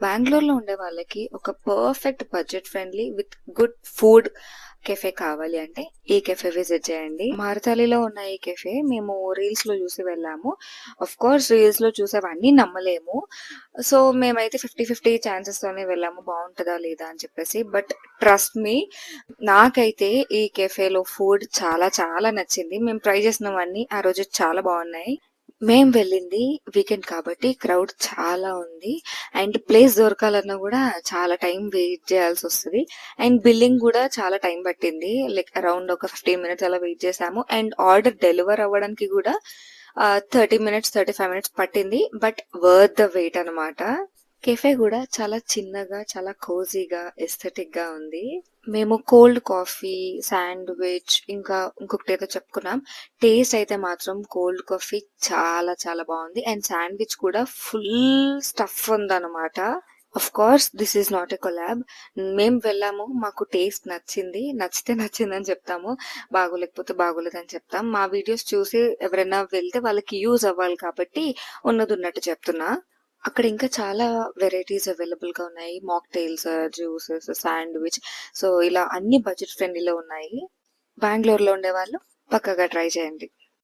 బెంగుళూరులో ఉండే వాళ్ళకి ఒక perfect budget friendly with good food cafe కావాలి అంటే ఈ కెఫే విజిట్ చేయండి. మారతాలిలో ఉన్న ఈ కెఫే మేము రీల్స్ లో చూసి వెళ్ళాము. ఆఫ్ కోర్స్ రీల్స్ లో చూసేవన్నీ నమ్మలేము. సో మేమైతే 50-50 ఛాన్సెస్ తోనే వెళ్ళాము బాగుంటుందా లేదా అని చెప్పేసి. బట్ ట్రస్ట్ మీ, నాకైతే ఈ కెఫేలో ఫుడ్ చాలా చాలా నచ్చింది. మేము ట్రై చేసినవన్నీ ఆ రోజు చాలా బాగున్నాయి. మేం వెళ్ళింది వీకెండ్ కాబట్టి క్రౌడ్ చాలా ఉంది. అండ్ ప్లేస్ దొరకాలన్నా కూడా చాలా టైం వెయిట్ చేయాల్సి వస్తుంది. అండ్ బిల్లింగ్ కూడా చాలా టైం పట్టింది. లైక్ అరౌండ్ ఒక 15 మినిట్స్ అలా వెయిట్ చేసాము. అండ్ ఆర్డర్ డెలివర్ అవ్వడానికి కూడా 30 మినిట్స్ 35 మినిట్స్ పట్టింది. బట్ వర్త్ ద వెయిట్ అనమాట. కెఫే కూడా చాలా చిన్నగా, చాలా కోజీగా, ఎస్థెటిక్ గా ఉంది. మేము కోల్డ్ కాఫీ, శాండ్విచ్, ఇంకా ఇంకొకటి ఏదో చెప్పుకున్నాం. టేస్ట్ అయితే మాత్రం కోల్డ్ కాఫీ చాలా చాలా బాగుంది. అండ్ శాండ్విచ్ కూడా ఫుల్ స్టఫ్ ఉందన్నమాట. Of course this is not a collab. మేము వెళ్ళాము, మాకు టేస్ట్ నచ్చింది, నచ్చితే నచ్చిందని చెప్తాము, బాగోలేకపోతే బాగోలేదని చెప్తాం. మా వీడియోస్ చూసి ఎవరైనా వెళ్తే వాళ్ళకి యూజ్ అవ్వాలి కాబట్టి ఉన్నది ఉన్నట్టు చెప్తున్నా. అక్కడ ఇంకా చాలా వెరైటీస్ అవైలబుల్ గా ఉన్నాయి. Mocktails, juices, sandwich. సో ఇలా అన్ని బడ్జెట్ ఫ్రెండ్లీలో ఉన్నాయి. బెంగళూరులో ఉండే వాళ్ళు పక్కగా ట్రై చేయండి.